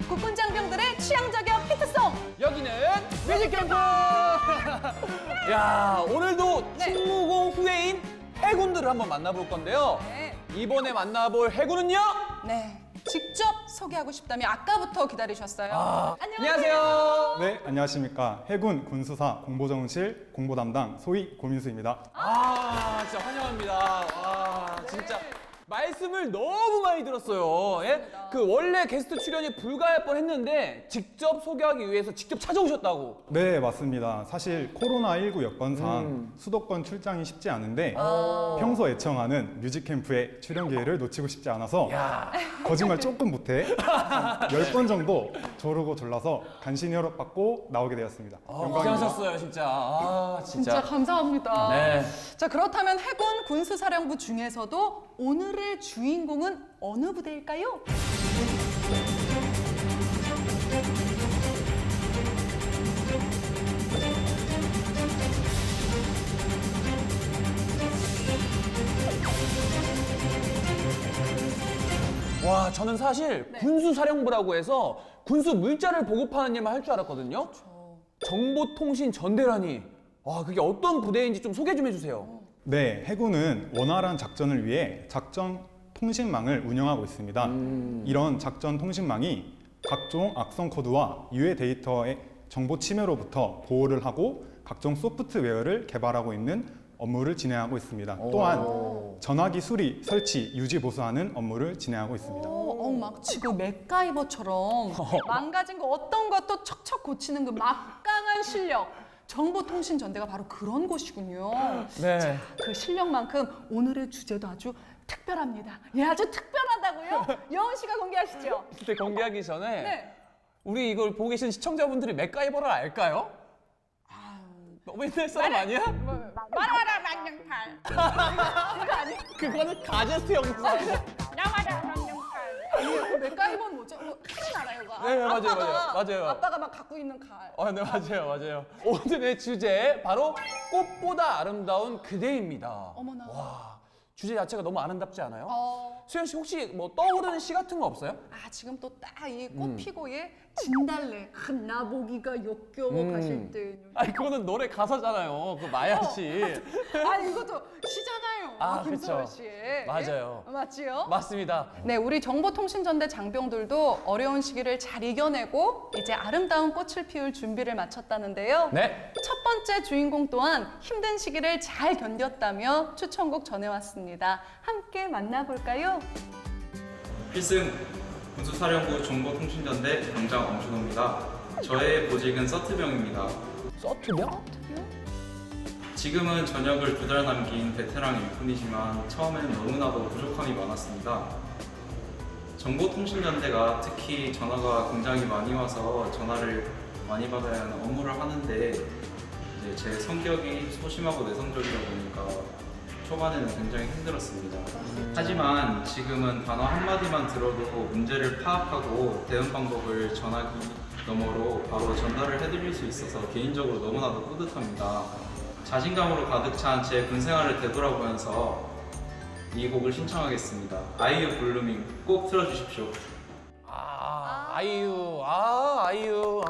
국군 장병들의 취향 저격 히트송. 여기는 뮤직캠프! 야, 오늘도 네. 침무공 후예인 해군들을 한번 만나볼 건데요. 네. 이번에 만나볼 해군은요? 네. 직접 소개하고 싶다면 아까부터 기다리셨어요. 안녕하세요. 네, 안녕하십니까. 해군 군수사 공보정실 공보 담당 소위 고민수입니다. 진짜 환영합니다. 와, 진짜. 말씀을 너무 많이 들었어요. 예? 그 원래 게스트 출연이 불가할 뻔했는데 직접 소개하기 위해서 직접 찾아오셨다고. 네, 맞습니다. 사실 코로나19 여건상 수도권 출장이 쉽지 않은데 평소 애청하는 뮤직캠프에 출연 기회를 놓치고 싶지 않아서 거짓말 조금 못해 10번 정도 조르고 졸라서 간신히 허락받고 나오게 되었습니다. 영광입니다. 고생하셨어요, 진짜. 진짜 감사합니다. 네. 자, 그렇다면 해군 군수사령부 중에서도 오늘의 주인공은 어느 부대일까요? 와, 저는 사실 군수사령부라고 해서 군수 물자를 보급하는 일만 할 줄 알았거든요. 정보통신전대라니. 와, 그게 어떤 부대인지 좀 소개 좀 해주세요. 네, 해군은 원활한 작전을 위해 작전 통신망을 운영하고 있습니다. 이런 작전 통신망이 각종 악성 코드와 유해 데이터의 정보 침해로부터 보호를 하고 각종 소프트웨어를 개발하고 있는 업무를 진행하고 있습니다. 또한 전화기 수리, 설치, 유지, 보수하는 업무를 진행하고 있습니다. 엉망치고 맥가이버처럼 망가진 거 어떤 것도 척척 고치는 그 막강한 실력. 정보통신전대가 바로 그런 곳이군요. 네. 그 실력만큼 오늘의 주제도 아주 특별합니다. 예, 아주 특별하다고요? 여은 씨가 공개하시죠. 그때 공개하기 전에 네. 우리 이걸 보고 계신 시청자분들이 맥가이버를 알까요? 너무 옛날 사람 아니야? 말아라 망령팔. 이거 아니에요? 그거는 가제트 영상. 나와라 망령팔. 아니에요. 맥가이버는 뭐죠? 칼은 알아요. 그거. 네, 맞아요, 맞아요. 아빠가 막 갖고 있는 칼. 네, 맞아요. 오늘의 주제 바로 꽃보다 아름다운 그대입니다. 어머나. 와, 주제 자체가 너무 아름답지 않아요? 어. 수현 씨 혹시 뭐 떠오르는 시 같은 거 없어요? 지금 또 딱 이 꽃 피고 예 진달래 나보기가 역겨워 가실 때. 아니 그거는 노래 가사잖아요. 그 마야 씨. 이것도 시잖아요. 김소월 그쵸. 씨. 맞아요. 예? 맞지요? 맞습니다. 네, 우리 정보통신전대 장병들도 어려운 시기를 잘 이겨내고 이제 아름다운 꽃을 피울 준비를 마쳤다는데요. 네. 첫 번째 주인공 또한 힘든 시기를 잘 견뎠다며 추천곡 전해왔습니다. 함께 만나볼까요? 필승 군수사령부 정보통신전대 병장 엄준호입니다. 저의 보직은 서트병입니다. 서트병? 지금은 전역을 2달 남긴 베테랑일 뿐이지만 처음에는 너무나도 부족함이 많았습니다. 정보통신전대가 특히 전화가 굉장히 많이 와서 전화를 많이 받아야 하는 업무를 하는데 이제 제 성격이 소심하고 내성적이다 보니까 초반에는 굉장히 힘들었습니다. 하지만 지금은 단어 한마디만 들어도 문제를 파악하고 대응 방법을 전화기 너머로 바로 전달을 해드릴 수 있어서 개인적으로 너무나도 뿌듯합니다. 자신감으로 가득 찬 제 군생활을 되돌아보면서 이 곡을 신청하겠습니다. 아이유 블루밍 꼭 틀어주십시오. 아이유. 아유.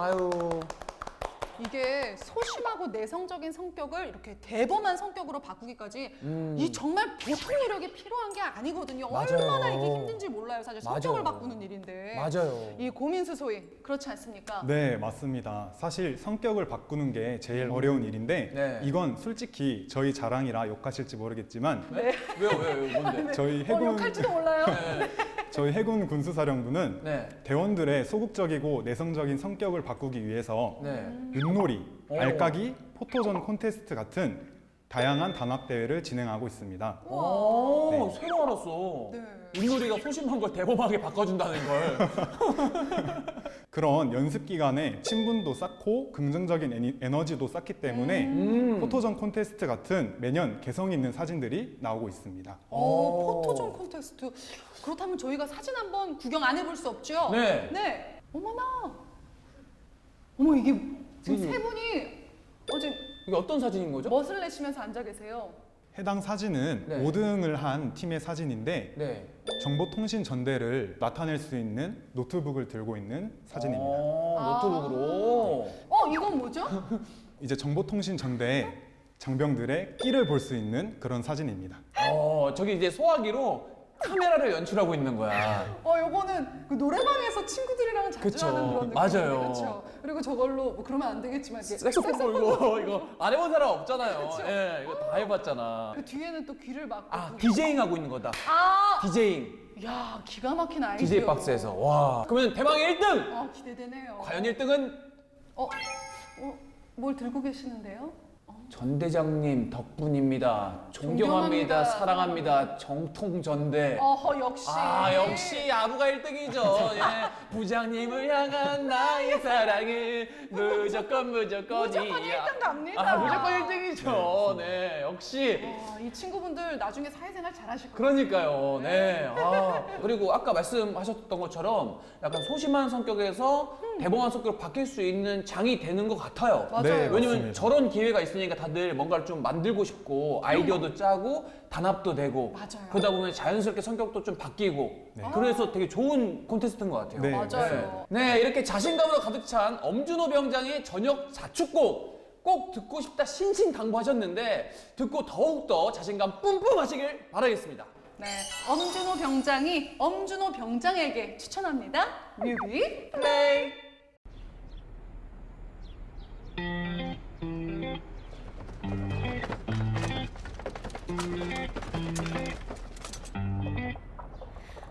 이게 소심하고 내성적인 성격을 이렇게 대범한 성격으로 바꾸기까지 이 정말 보통 노력이 필요한 게 아니거든요. 맞아요. 얼마나 이게 힘든지 몰라요. 사실 성격을 맞아요. 바꾸는 일인데. 맞아요. 이 고민수 소위 그렇지 않습니까? 네, 맞습니다. 사실 성격을 바꾸는 게 제일 어려운 일인데 네. 이건 솔직히 저희 자랑이라 욕하실지 모르겠지만 왜요? 뭔데? 저희 해군 욕할지도 몰라요. 저희 해군 군수사령부는 네. 대원들의 소극적이고 내성적인 성격을 바꾸기 위해서 네. 윷놀이, 알까기, 포토존 콘테스트 같은 다양한 단합 대회를 진행하고 있습니다. 새로 알았어. 네. 윷놀이가 소심한 걸 대범하게 바꿔준다는 걸. 그런 연습 기간에 친분도 쌓고 긍정적인 에너지도 쌓기 때문에 포토존 콘테스트 같은 매년 개성 있는 사진들이 나오고 있습니다. 포토존 콘테스트. 그렇다면 저희가 사진 한번 구경 안 해볼 수 없죠? 네. 네. 어머나. 어머 이게 지금 세 분이 지금 이게 어떤 사진인 거죠? 멋을 내시면서 앉아 계세요. 해당 사진은 네. 5등을 한 팀의 사진인데 네. 정보통신 전대를 나타낼 수 있는 노트북을 들고 있는 사진입니다. 노트북으로. 이건 뭐죠? 이제 정보통신 전대에 장병들의 끼를 볼 수 있는 그런 사진입니다. 저기 이제 소화기로 카메라를 연출하고 있는 거야. 요거는 그 노래방에서 친구들이랑 자주 그쵸. 하는 그런 느낌. 맞아요. 그렇죠. 그리고 저걸로 뭐 그러면 안 되겠지만 이렇게 색소폰 불고 이거 안 해본 사람 없잖아요. 그쵸. 예, 이거 다 해봤잖아. 그 뒤에는 또 귀를 막고. 디제잉 하고 있는 거다. 디제잉. 야, 기가 막힌 아이디어. DJ 박스에서. 와. 그러면 대망의 1등. 기대되네요. 과연 1등은 뭘 들고 계시는데요? 전 대장님 덕분입니다. 존경합니다. 사랑합니다. 정통전대. 역시. 역시 아부가 1등이죠. 예. 부장님을 향한 나의 사랑은 무조건이야. 1등 갑니다. 무조건 1등이죠. 네, 역시. 이 친구분들 나중에 사회생활 잘하실 거예요. 그러니까요. 네. 그리고 아까 말씀하셨던 것처럼 약간 소심한 성격에서 대범한 성격으로 바뀔 수 있는 장이 되는 것 같아요. 맞아요. 네, 왜냐면 맞습니다. 저런 기회가 있으니까 다들 뭔가를 좀 만들고 싶고 아이디어도 짜고 단합도 되고 맞아요. 그러다 보면 자연스럽게 성격도 좀 바뀌고 그래서 되게 좋은 콘테스트인 것 같아요. 네, 맞아요. 네, 이렇게 자신감으로 가득 찬 엄준호 병장의 저녁 자축곡 꼭 듣고 싶다 신신당부하셨는데 듣고 더욱더 자신감 뿜뿜 하시길 바라겠습니다. 네, 엄준호 병장이 엄준호 병장에게 추천합니다. 뮤비 플레이.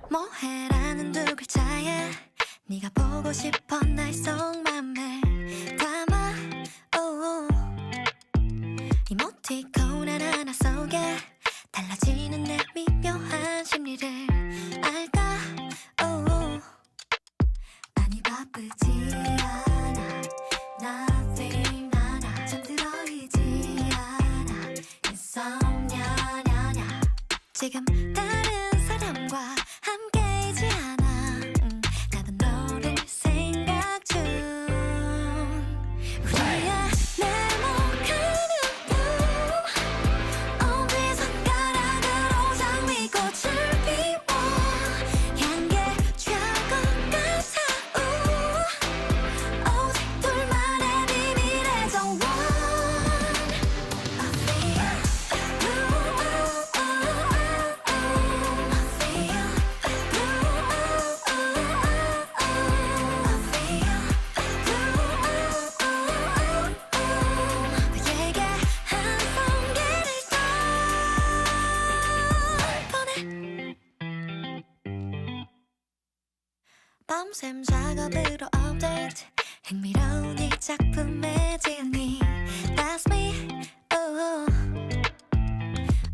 뭐해라는 두 글자에 네가 보고 싶어 날 속맘을 담아 이모티콘 하나하나 속에 달라지는 내 미묘한 심리를 알까 아니 바쁘지 않아 Nothing 나나 잠들어 있지 않아 Insomnia 냐냐 지금 다른 사람과 함께이지 않아 나도 너를 생각 중 우리의 네모가는 꿈 엄지손가락으로 장미꽃을 피워 향기에 취할 것 같아 오직 둘만의 비밀의 정원 너에게 한 송이를 더 보내 밤샘 작업으로 업데이트 흥미로운 이 작품의 진이 That's me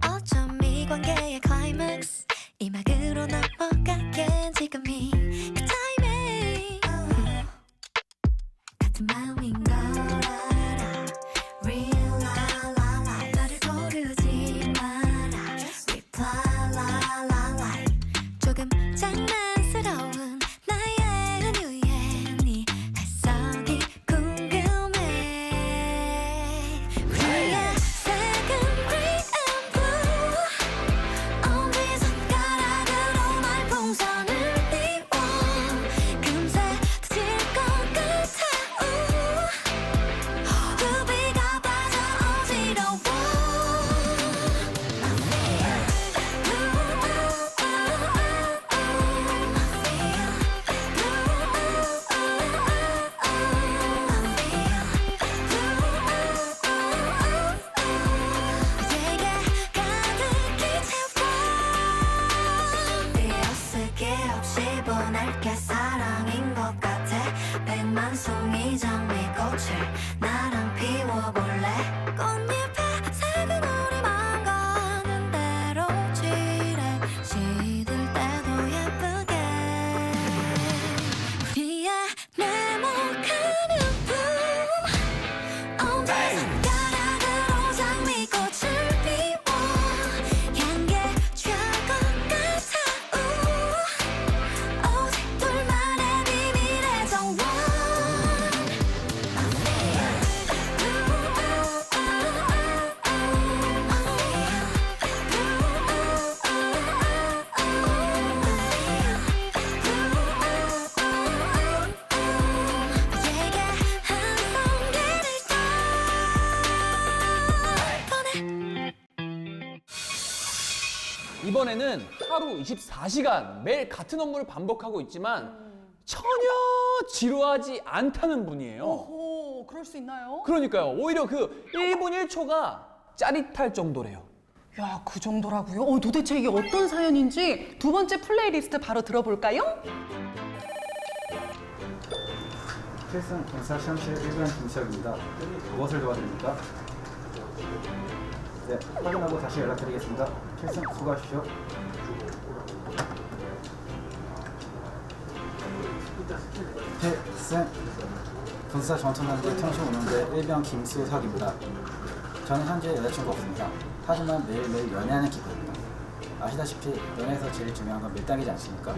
어쩜 이 관계의 클라이맥스 이 막으로 넘어가기엔 지금이 그 타이밍 같은 마음인 걸 알아 Real la la la 너를 고르지 마라 Reply la la la 조금 장난스러운 나의 은유에 네 발성이 궁금해 우리의 second green and blue 엄지손가락으로 말풍선을 띄워 이번에는 하루 24시간 매일 같은 업무를 반복하고 있지만 전혀 지루하지 않다는 분이에요. 오호, 그럴 수 있나요? 그러니까요. 오히려 그 1분 1초가 짜릿할 정도래요. 야, 그 정도라고요? 도대체 이게 어떤 사연인지 두 번째 플레이리스트 바로 들어볼까요? 필승 경사 시험실 1번 김시혁입니다. 무엇을 도와드립니까? 네, 확인하고 다시 연락드리겠습니다. 필승 수고하십시오. 필승 군사 전투단지 통신 운영대 1병 김수석입니다. 저는 현재 여자친구 없습니다. 하지만 매일매일 연애하는 기분입니다. 아시다시피 연애에서 제일 중요한 건 밀당이지 않습니까?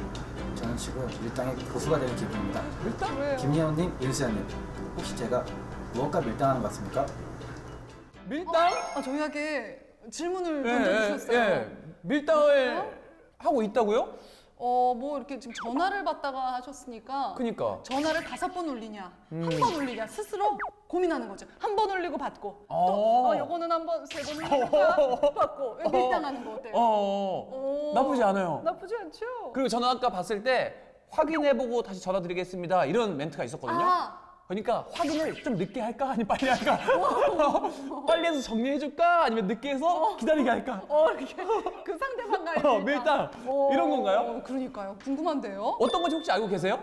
저는 지금 밀당의 고수가 되는 기분입니다. 일단 왜요? 김예원님, 윤수연님, 혹시 제가 무엇과 밀당하는 것 같습니까? 밀당? 저희에게 질문을 예, 던져주셨어요. 밀당을 하고 있다고요? 뭐 이렇게 지금 전화를 받다가 하셨으니까 그니까. 전화를 5번 울리냐, 한 번 울리냐 스스로 고민하는 거죠. 한 번 울리고 받고 어. 또 요거는 한 번, 3번 울리니까 받고 밀당하는 거 어때요? 나쁘지 않아요. 나쁘지 않죠? 그리고 저는 아까 봤을 때 확인해보고 다시 전화드리겠습니다. 이런 멘트가 있었거든요. 그러니까 확인을 좀 늦게 할까? 아니면 빨리 할까? 빨리 해서 정리해줄까? 아니면 늦게 해서 기다리게 할까? 이렇게 그 상대방과의 밀당 이런 건가요? 그러니까요. 궁금한데요? 어떤 건지 혹시 알고 계세요?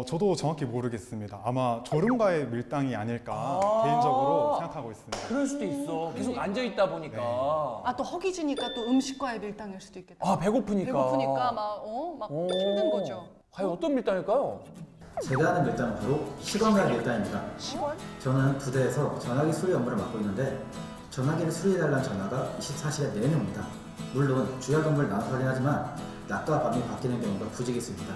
저도 정확히 모르겠습니다. 아마 졸음과의 밀당이 아닐까 개인적으로 생각하고 있습니다. 그럴 수도 있어. 계속 앉아있다 보니까. 또 허기지니까 또 음식과의 밀당일 수도 있겠다. 배고프니까. 배고프니까 막 힘든 거죠. 과연 어떤 밀당일까요? 제가 하는 밀당은 바로 시간과의 밀당입니다. 저는 부대에서 전화기 수리 업무를 맡고 있는데 전화기를 수리해달라는 전화가 24시간 내내 옵니다. 물론 주요 동물 나눠서 하지만 낮과 밤이 바뀌는 경우가 부지기 있습니다.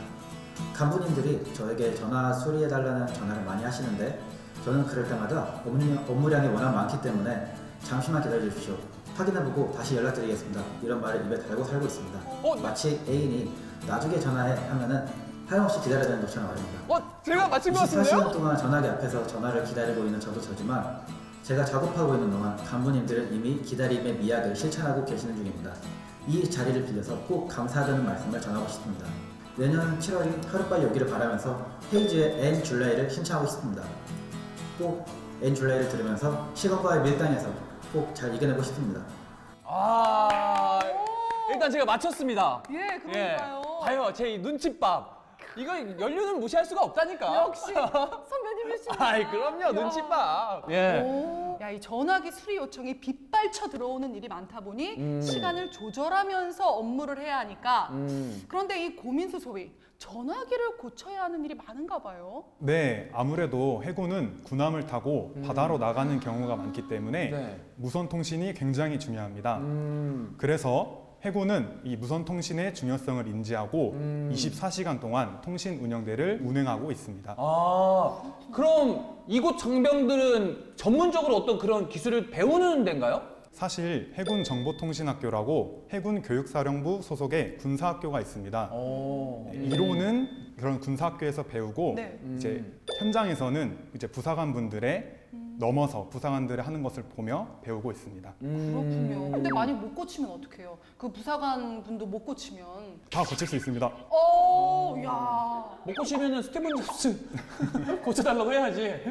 간부님들이 저에게 전화 수리해달라는 전화를 많이 하시는데 저는 그럴 때마다 업무량이 워낙 많기 때문에 잠시만 기다려주십시오. 확인해보고 다시 연락드리겠습니다. 이런 말을 입에 달고 살고 있습니다. 마치 애인이 나중에 전화해 하면은 하염없이 기다려야 되는 것처럼 말입니다. 제가 맞힌 것 24시간 같은데요? 동안 전화기 앞에서 전화를 기다리고 있는 저도 저지만 제가 작업하고 있는 동안 간부님들은 이미 기다림의 미학을 실천하고 계시는 중입니다. 이 자리를 빌려서 꼭 감사하다는 말씀을 전하고 싶습니다. 내년 7월이 하루빨리 오기를 바라면서 헤이즈의 앤 줄라이를 신청하고 싶습니다. 꼭 앤 줄라이를 들으면서 시간과의 밀당에서 꼭 잘 이겨내고 싶습니다. 일단 제가 맞췄습니다. 예, 그러니까요. 봐요, 제 눈칫밥. 이거 연륜을 무시할 수가 없다니까. 역시 선배님이시네요. 아이, 그럼요, 눈칫밥. 야, 이 전화기 수리 요청이 빗발쳐 들어오는 일이 많다 보니 시간을 조절하면서 업무를 해야 하니까 그런데 이 고민수 소위 전화기를 고쳐야 하는 일이 많은가 봐요. 네, 아무래도 해군은 군함을 타고 바다로 나가는 경우가 많기 때문에 네. 무선 통신이 굉장히 중요합니다. 그래서 해군은 이 무선 통신의 중요성을 인지하고 24시간 동안 통신 운영대를 운행하고 있습니다. 그럼 이곳 장병들은 전문적으로 어떤 그런 기술을 배우는 데인가요? 사실 해군 정보통신학교라고 해군 교육사령부 소속의 군사학교가 있습니다. 이론은 그런 군사학교에서 배우고 네. 이제 현장에서는 이제 부사관분들의 넘어서 부사관들이 하는 것을 보며 배우고 있습니다. 그렇군요. 근데 많이 못 고치면 어떡해요? 그 부사관 분도 못 고치면. 다 고칠 수 있습니다. 야. 못 고치면은 스티븐 잡스 고쳐달라고 해야지.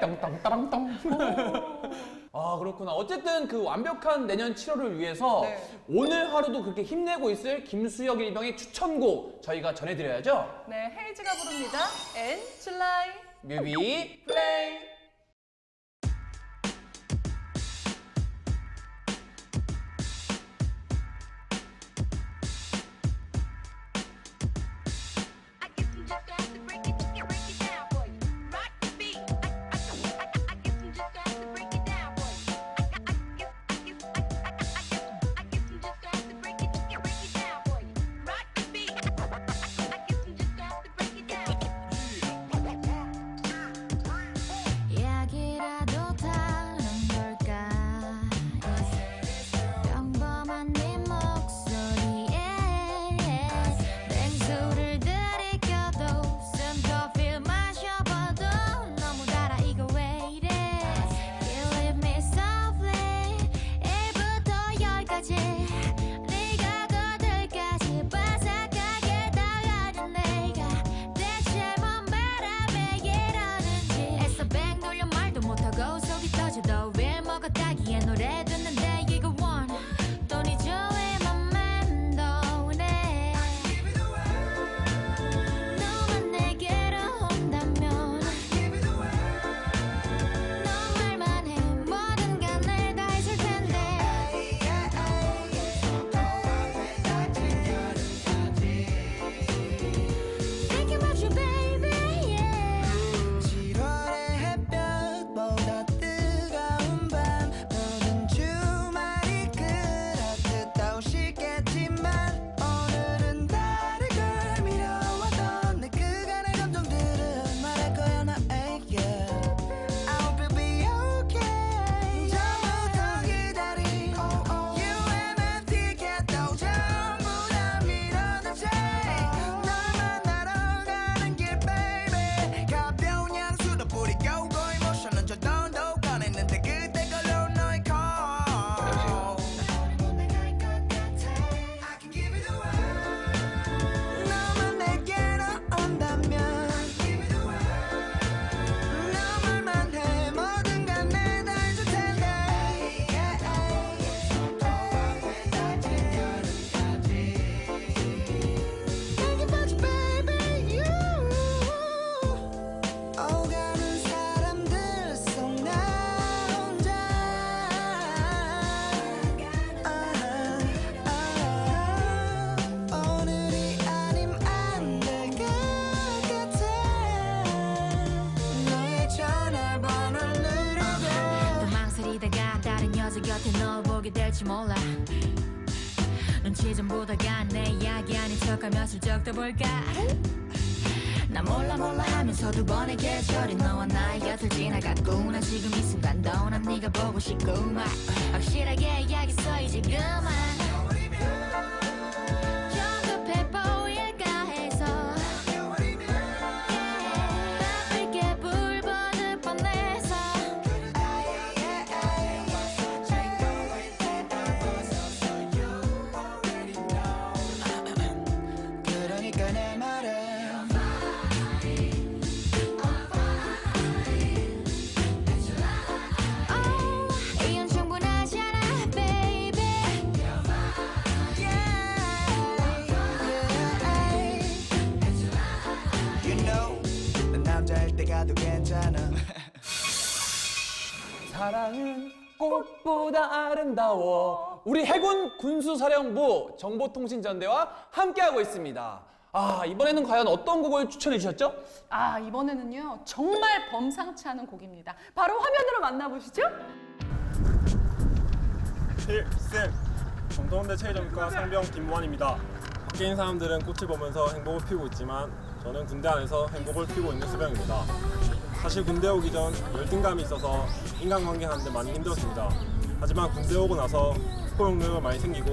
땅땅따랑땅. 그렇구나. 어쨌든 그 완벽한 내년 7월을 위해서 네. 오늘 하루도 그렇게 힘내고 있을 김수혁 일병의 추천곡 저희가 전해드려야죠. 네, 헤이즈가 부릅니다. 앤 줄라이. 뮤비 플레이. I guess I'm just gonna have to break it down for you. Rock the beat. I guess I'm just gonna have to break it down for you. I guess I'm just gonna have to break it down for you. Rock the beat. I guess I'm just gonna have to break it down. 혹시 몰라 눈치 좀 보다가 내 이야기 아닌 척하며 슬쩍 떠볼까 나 몰라 하면서 두 번의 계절이 너와 나의 곁을 지나갔구나 지금 이 순간도 난 네가 보고 싶구만 확실하게 이야기했어 이제 그만 좀 급해 보일까 해서 바쁠게 불 보는 뻔해서 그러니까 내 말은 이건 충분하잖아 baby You know 난 남자일 때가 더 괜찮아 사랑은 꽃보다 아름다워. 우리 해군 군수사령부 정보통신전대와 함께하고 있습니다. 아, 이번에는 과연 어떤 곡을 추천해 주셨죠? 아, 이번에는요. 정말 범상치 않은 곡입니다. 바로 화면으로 만나보시죠. 필쌤 정동원대 체육정과 상병 김무환입니다. 밖에 있는 사람들은 꽃을 보면서 행복을 피우고 있지만 저는 군대 안에서 행복을 피우고 있는 수병입니다. 사실 군대 오기 전 열등감이 있어서 인간관계 하는데 많이 힘들었습니다. 하지만 군대 오고 나서 포용력이 많이 생기고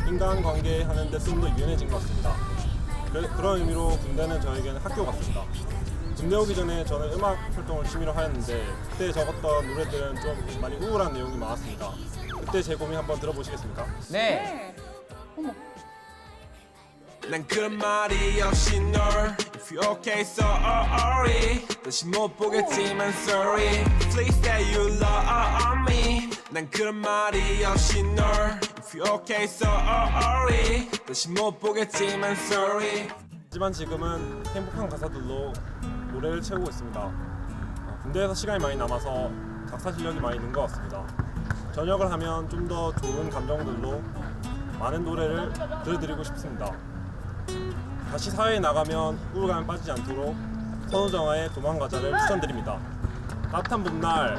인간관계 하는데 좀 더 유연해진 것 같습니다. 그런 의미로 군대는 저에게는 학교 같습니다. 군대 오기 전에 저는 음악 활동을 취미로 하였는데 그때 적었던 노래들은 좀 많이 우울한 내용이 많았습니다. 그때 제 고민 한번 들어보시겠습니까? 네. 네. 어머. 난 그런 말이 없이 널 If you okay so sorry 다시 못 보겠지만 sorry Please say you love me 난 그런 말이 없이 널 If you okay so sorry 다시 못 보겠지만 sorry 하지만 지금은 행복한 가사들로 노래를 채우고 있습니다. 군대에서 시간이 많이 남아서 작사 실력이 많이 는 것 같습니다. 전역을 하면 좀 더 좋은 감정들로 많은 노래를 들려드리고 싶습니다. 다시 사회에 나가면 우울감에 빠지지 않도록 선우정아의 도망가자를 추천드립니다. 따뜻한 봄날,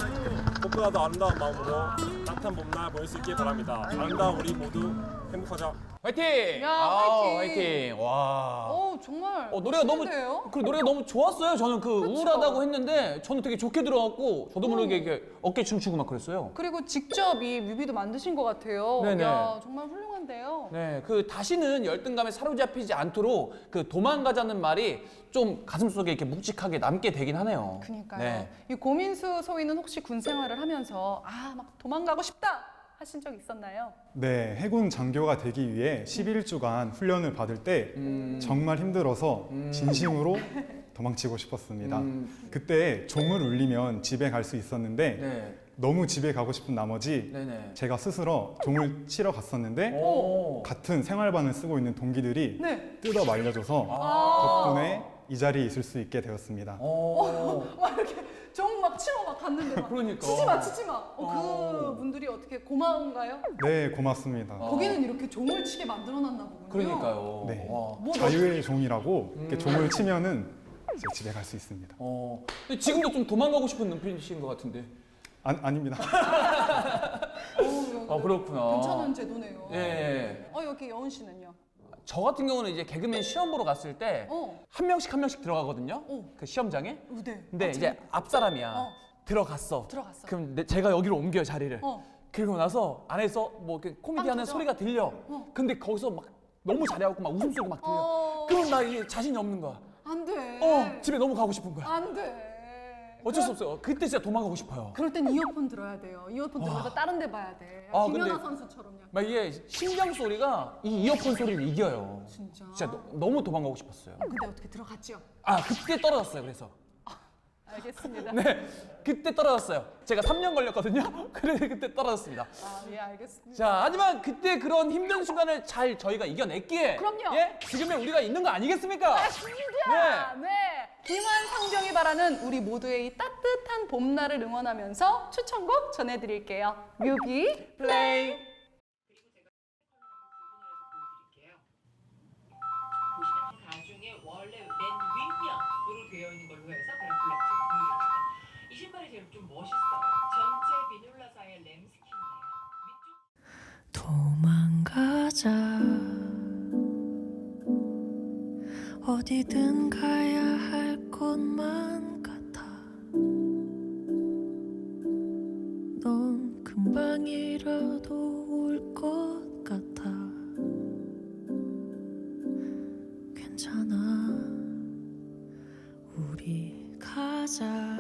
꽃보다도 아름다운 마음으로 따뜻한 봄날 보낼 수 있길 바랍니다. 아름다운 우리 모두 행복하자. 화이팅! 야, 아우, 화이팅! 화이팅! 와. 정말. 노래가 너무 멋진데요? 그 노래가 너무 좋았어요. 저는 그 그쵸? 우울하다고 했는데 저는 되게 좋게 들어갔고 저도 모르게 이렇게 어깨 춤추고 막 그랬어요. 그리고 직접 이 뮤비도 만드신 것 같아요. 네네. 야, 정말 훌륭한데요. 네, 그 다시는 열등감에 사로잡히지 않도록 그 도망가자는 말이 좀 가슴 속에 이렇게 묵직하게 남게 되긴 하네요. 그니까요. 네. 이 고민수 소위는 혹시 군 생활을 하면서 막 도망가고 싶다 하신 적 있었나요? 네, 해군 장교가 되기 위해 11주간 훈련을 받을 때 정말 힘들어서 진심으로 도망치고 싶었습니다. 그때 종을 울리면 집에 갈 수 있었는데 네. 너무 집에 가고 싶은 나머지 네네. 제가 스스로 종을 치러 갔었는데 오. 같은 생활반을 쓰고 있는 동기들이 네. 뜯어 말려줘서 덕분에 이 자리에 있을 수 있게 되었습니다. 막 이렇게 종 막 치러 막 갔는데 막 그러니까. 치지 마. 그분들이 어떻게 고마운가요? 네, 고맙습니다. 거기는 이렇게 종을 치게 만들어놨나 보군요. 그러니까요. 네. 와. 자유의 종이라고 이렇게 종을 치면은 이제 집에 갈 수 있습니다. 근데 지금도 좀 도망가고 싶은 눈빛이신 것 같은데. 아닙니다. 그렇구나. 괜찮은 제도네요. 예. 여기 여은 씨는요? 저 같은 경우는 이제 개그맨 시험 보러 갔을 때 한 명씩 한 명씩 들어가거든요. 그 시험장에. 네. 근데 이제 앞 사람이야. 들어갔어. 그럼 제가 여기로 옮겨요 자리를. 그리고 나서 안에서 뭐 이렇게 코미디하는 터져? 소리가 들려. 근데 거기서 막 너무 잘해갖고 막 웃음소리가 막 들려. 그럼 나 이게 자신이 없는 거야. 안 돼. 집에 너무 가고 싶은 거야. 안 돼. 어쩔 수 없어요. 그때 진짜 도망가고 싶어요. 그럴 땐 이어폰 들어야 돼요. 이어폰 들어서 다른 데 봐야 돼. 김연아 근데 선수처럼요. 막 이게 심장 소리가 이 이어폰 소리를 이겨요. 진짜? 너무 도망가고 싶었어요. 근데 어떻게 들어갔죠? 그때 떨어졌어요. 그래서. 알겠습니다. 네, 그때 떨어졌어요. 제가 3년 걸렸거든요. 그래서 그때 떨어졌습니다. 예, 알겠습니다. 자, 하지만 그때 그런 힘든 순간을 잘 저희가 이겨냈기에 그럼요. 예? 지금의 우리가 있는 거 아니겠습니까? 맞습니다. 네. 김한 성경이 바라는 우리 모두의 이 따뜻한 봄날을 응원하면서 추천곡 전해드릴게요. 뮤비 플레이. 보시면 가중에 원래 맨 윗면으로 되어 있는 걸로 해서 그런 블랙 제품입니다. 이 신발이 제일 좀 멋있어요. 전체 비놀라사의 램스킨이에요. 어디든 가야 할 것만 같아. 넌 금방이라도 올 것 같아. 괜찮아, 우리 가자.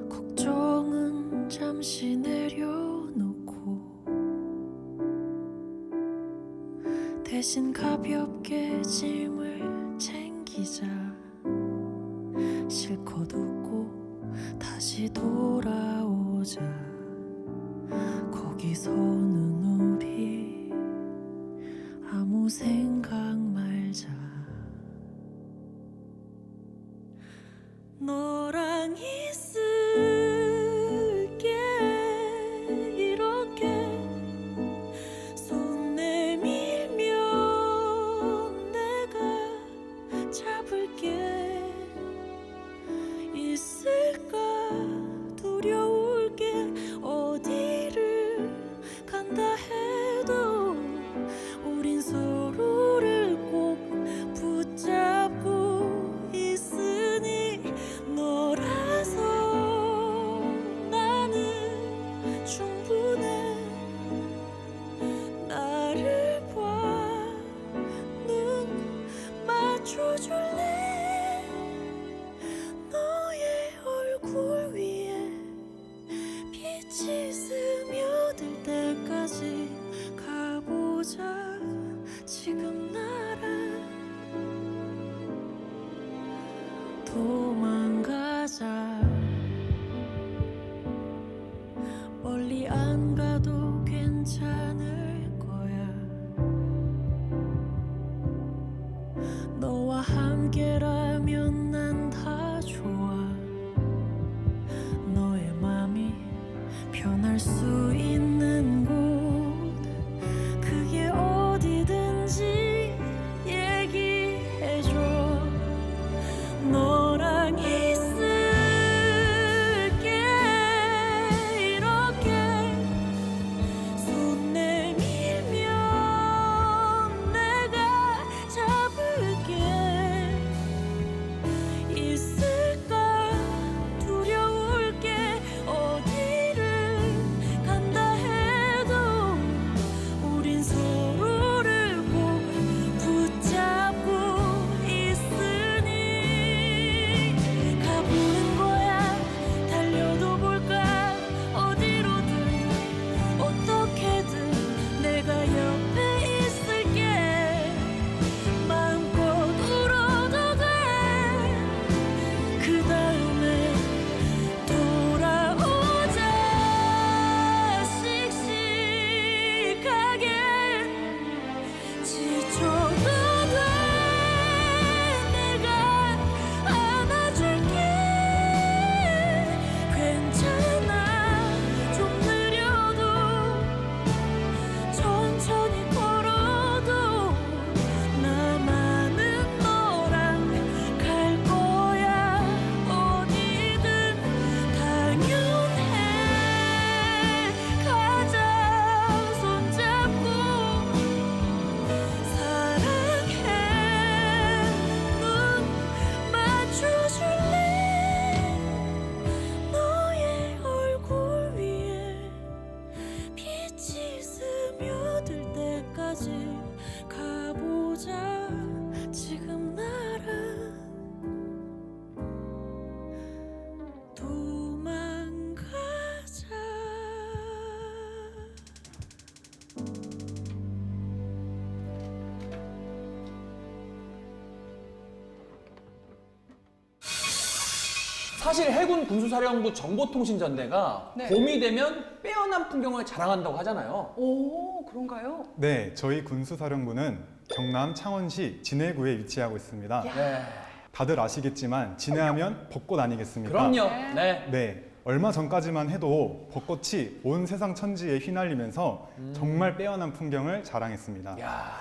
걱정은 잠시 내려놓고 대신 가볍게 짐을 챙기자. 실컷 웃고 다시 돌아오자. 거기서는 우리 아무 생각 말자. 너랑 있을게 이렇게 손 내밀면 내가 잡을게. 있을까 두려울 게 어디를 간다 해도 우린 서로를 꼭 붙잡고 있으니. 너라서 나는 충분해. 나를 봐, 눈 맞춰줄래. 너의 얼굴 위에 빛이 스며들 때까지 가보자. 지금 나랑 도망가자. 멀리 안 가도 괜찮을 거야. 너와 함께라면 난 다 좋아. 너의 맘이 변할 수 있는 곳, 그게 어디든지 얘기해줘. 너랑 있을게 이렇게 손 내밀면 내가 잡을게. 있을까 두려울 게 어디를 간다 해도 우린 서로를 꼭 붙잡고 있으니. 가보는 거야, 달려도 볼까. 어디로든 어떻게든 내가 옆에 있을게. 마음껏 울어도 돼. 그 다음에 돌아오자. 씩씩하게 지쳐도 돼. 내가 안아줄게. 괜찮아, 좀 느려도 천천히 걸어도 나만은 너랑 갈 거야. 어디든 당연해. 가자, 손잡고 사랑해. 눈 맞춰줄래. 너의 얼굴 위에 빛이 스며들 때까지 가보자. 지금 나랑 도망가자. 사실 해군 군수사령부 정보통신전대가 네. 봄이 되면 빼어난 풍경을 자랑한다고 하잖아요. 오, 그런가요? 네, 저희 군수사령부는 경남 창원시 진해구에 위치하고 있습니다. 네. 다들 아시겠지만 진해하면 벚꽃 아니겠습니까? 그럼요. 네. 네. 네, 얼마 전까지만 해도 벚꽃이 온 세상 천지에 휘날리면서 정말 빼어난 풍경을 자랑했습니다. 야,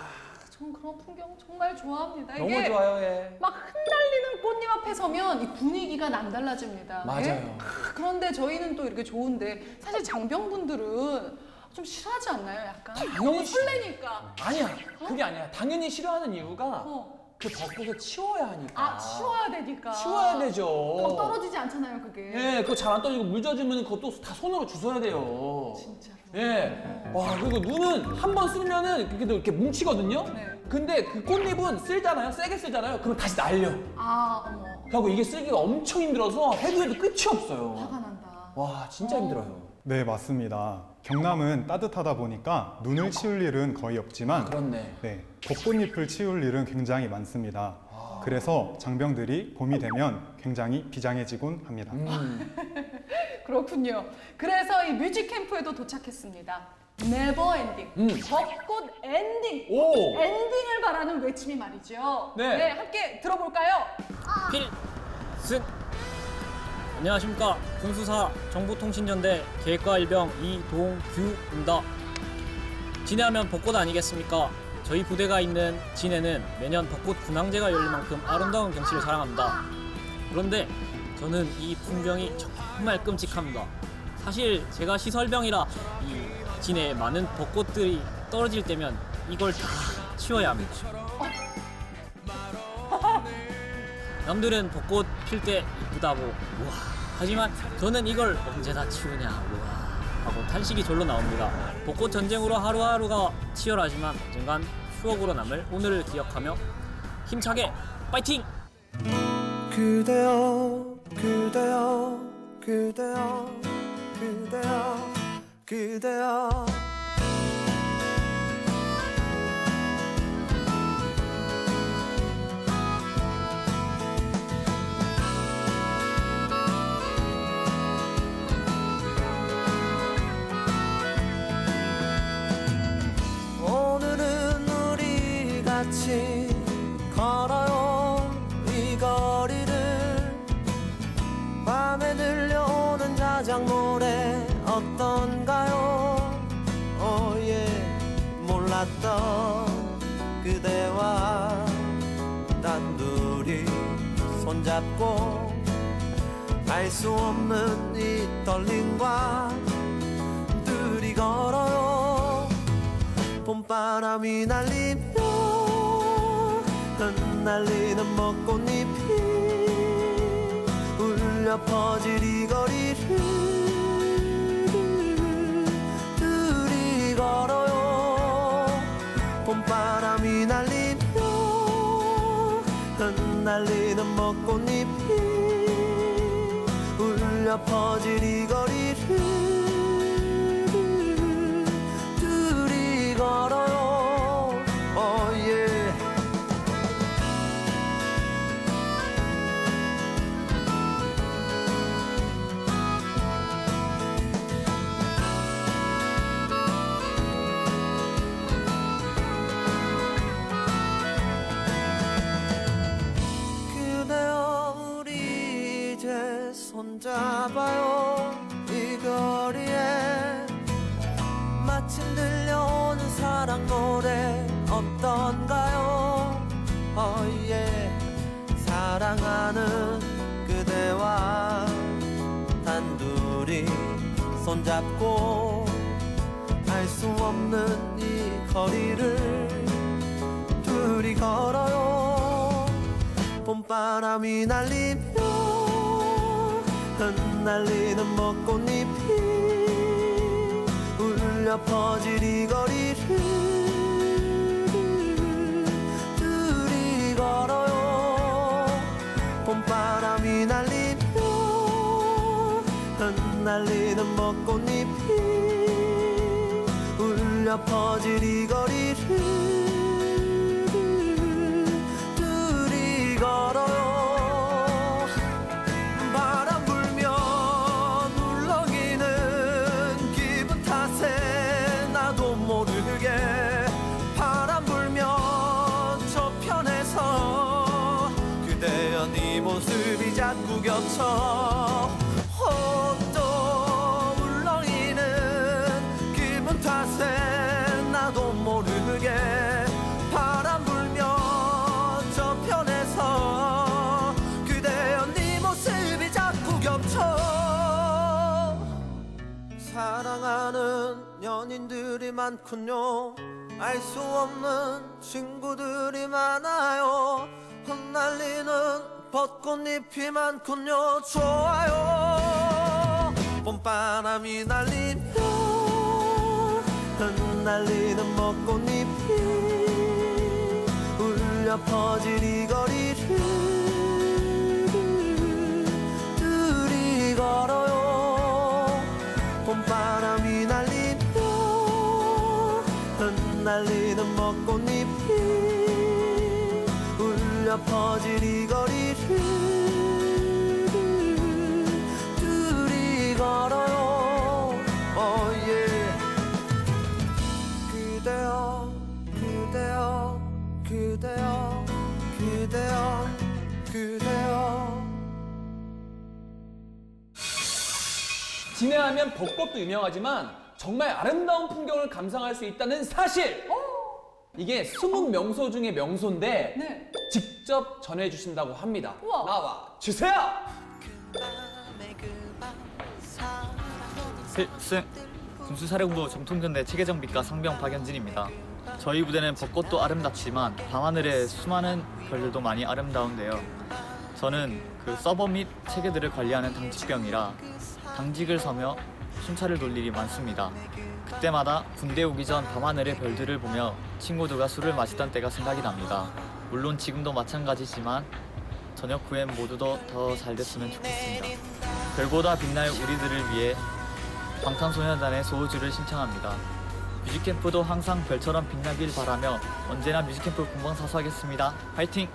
전 그런 풍경 정말 좋아합니다. 너무 이게 좋아요. 예. 막 흩날리는 꽃잎 앞에 서면 이 분위기가 남달라집니다. 맞아요. 예? 그런데 저희는 또 이렇게 좋은데 사실 장병분들은 좀 싫어하지 않나요? 약간 당연히 너무 설레니까. 아니야. 그게 아니야. 당연히 싫어하는 이유가 어. 그 벚꽃을 치워야 하니까. 아, 치워야 되니까. 치워야 되죠. 그럼 떨어지지 않잖아요, 그게. 예, 그거 잘 안 떨어지고 물 젖으면 그것도 다 손으로 주워야 돼요. 진짜로. 예. 와, 그리고 눈은 한 번 쓸면은 그렇게 이렇게 뭉치거든요. 네. 근데 그 꽃잎은 쓸잖아요. 세게 쓸잖아요. 그럼 다시 날려. 아, 어머. 그리고 이게 쓸기가 엄청 힘들어서 해도 끝이 없어요. 화가 난다. 와, 진짜 힘들어요. 네, 맞습니다. 경남은 따뜻하다 보니까 눈을 치울 일은 거의 없지만 그렇네. 네, 벚꽃잎을 치울 일은 굉장히 많습니다. 그래서 장병들이 봄이 되면 굉장히 비장해지곤 합니다. 그렇군요. 그래서 이 뮤직 캠프에도 도착했습니다. 네버 엔딩. 벚꽃 엔딩. 오! 엔딩을 바라는 외침이 말이죠. 네. 함께 들어볼까요? 필승! 안녕하십니까. 군수사 정보통신전대 계획과 일병 이동규입니다. 진해하면 벚꽃 아니겠습니까? 저희 부대가 있는 진해는 매년 벚꽃 군항제가 열릴 만큼 아름다운 경치를 자랑합니다. 그런데 저는 이 풍경이 정말 끔찍합니다. 사실 제가 시설병이라 이 진해에 많은 벚꽃들이 떨어질 때면 이걸 다 치워야 합니다. 남들은 벚꽃 필 때 이쁘다고 우와 하지만 저는 이걸 언제 다 치우냐 우와 하고 탄식이 절로 나옵니다. 벚꽃 전쟁으로 하루하루가 치열하지만 언젠간 추억으로 남을 오늘을 기억하며 힘차게 파이팅! 그대여 그대여 그대여 그대여 그대여 오늘은 우리 같이 걸어요 이 거리를 밤에 들려오는 자작 노래 어떤가요 오예 몰랐던 그대와 단둘이 손잡고 알 수 없는 이 떨림과 둘이 걸어요 봄바람이 날리며 흩날리는 벚꽃잎이 울려 퍼질 이 거리를 둘이 걸어요 봄바람이 날리며 흩날리는 벚꽃잎이 울려 퍼질 이 거리를 둘이 걸어요 yeah. 그대여 우리 이제 손잡아요 이 거리에 마침 들려오는 사랑 노래 어떤가요 어예 사랑하는 그대와 단둘이 손잡고 알 수 없는 이 거리를 둘이 걸어요 봄바람이 날리며 흩날리는 벚꽃잎이 울려 퍼질 이 거리를 둘이 걸어요 봄바람이 날리며 흩날리는 벚꽃잎이 울려 퍼질 이 거리를 둘이 걸어요 바람 불면 울렁이는 기분 탓에 나도 모르게 바람 불면 저편에서 그대여 네 모습이 자꾸 겹쳐 또 울렁이는 기분 탓에 나도 모르게 바람 불면 저편에서 그대여 네 모습이 자꾸 겹쳐 사랑하는 연인들 많군요. 알 수 없는 친구들이 많아요. 흩날리는 벚꽃잎이 많군요. 좋아요. 봄바람이 날리며 흩날리는 벚꽃잎이 울려 퍼질 이 거리를 둘이 걸어요. 봄바람이 날리며 흩날리는 벚꽃잎이 울려 퍼질 이 거리를 둘이 걸어요. 그대여 그대여 그대여 그대여 그대여. 진해하면 벚꽃도 유명하지만 정말 아름다운 풍경을 감상할 수 있다는 사실! 이게 숨은 명소 중에 명소인데 네. 직접 전해주신다고 합니다. 우와. 나와 주세요! 필승! 군수사령부 정통전대 체계정비과 상병 박연진입니다. 저희 부대는 벚꽃도 아름답지만 밤하늘에 수많은 별들도 많이 아름다운데요. 저는 그 서버 및 체계들을 관리하는 당직병이라 당직을 서며 순찰을 돌 일이 많습니다. 그때마다 군대 오기 전 밤하늘의 별들을 보며 친구들과 술을 마시던 때가 생각이 납니다. 물론 지금도 마찬가지지만 저녁 후엔 모두도 더 잘 됐으면 좋겠습니다. 별보다 빛날 우리들을 위해 방탄소년단의 소우주를 신청합니다. 뮤직캠프도 항상 별처럼 빛나길 바라며 언제나 뮤직캠프 본방사수하겠습니다. 화이팅!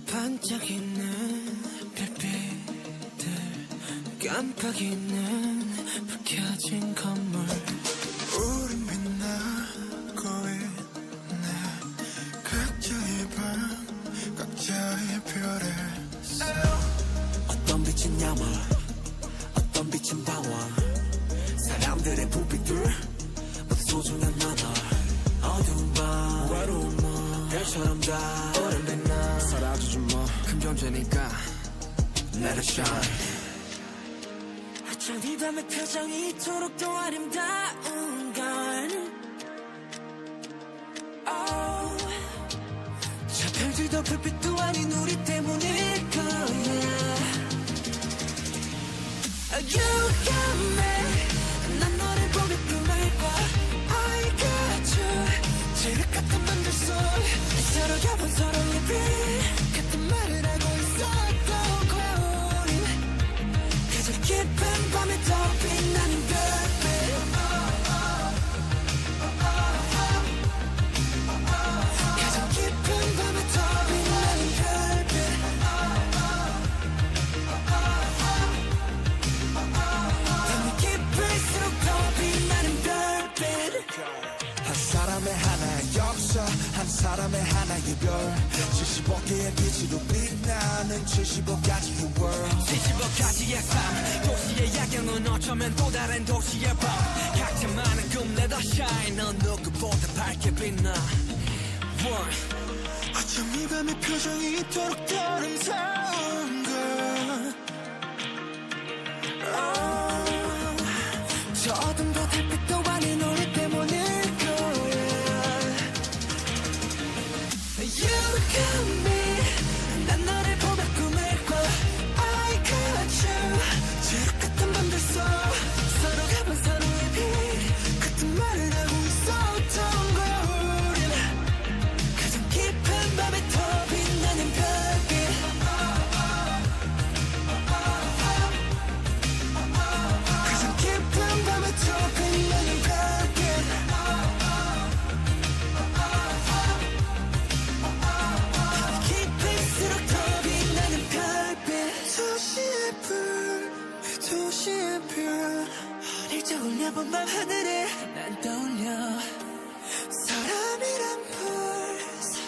반짝이는 별빛들 깜빡이는 불 켜진 건물 우린 빛나고 있네 각자의 밤 각자의 별을 써 어떤 빛은 야물 어떤 빛은 방황 사람들의 부비들 모두 소중한 나널 어두운 밤 외로운 몸 별처럼 다 오랜 빛나 사라지지 뭐 큰 존재니까 Let it shine 어쩜 이 밤의 표정이 이토록 더 아름다운 건 저 별들도 별빛도 아닌 우리 때문일 거야 You got me 난 너를 보며 꿈을 꿔 I got you 지륵 같은 밤들 속 서로 겹은 서로의 빛 같은 말을 하고 있었던 거야 우린 가장 깊은 밤에 더 빛나는 별빛 가장 깊은 밤에 더 빛나는 별빛 밤이 깊을수록 더 빛나는 별빛 한 사람의 하나의 역사 한 사람의 하나의 별 75개의 빛으로 빛나는 75가지의 world 75가지의 삶 도시의 야경은 어쩌면 또 다른 도시의 밤 각자 많은 꿈 let us shine 넌 누구보다 밝게 빛나 어쩜 이 밤의 표정이 이토록 더 아름다운 걸 저 어둠도 달빛도 아닌 우리 때문일 거야 You got me 난 너를 보며 꿈을 꿔 I got you 지옥 같은 밤들 속 서로 가본 서로의 빛 같은 말을 하고 있었던 거야 우린 가장 깊은 밤에 더 빛나는 별빛 가장 깊은 밤에 더 빛나는 별빛 깊을수록 더 빛나는 별빛 도시의 불 도시의 별 어릴 적 올려본 밤 하늘에 난 떠올려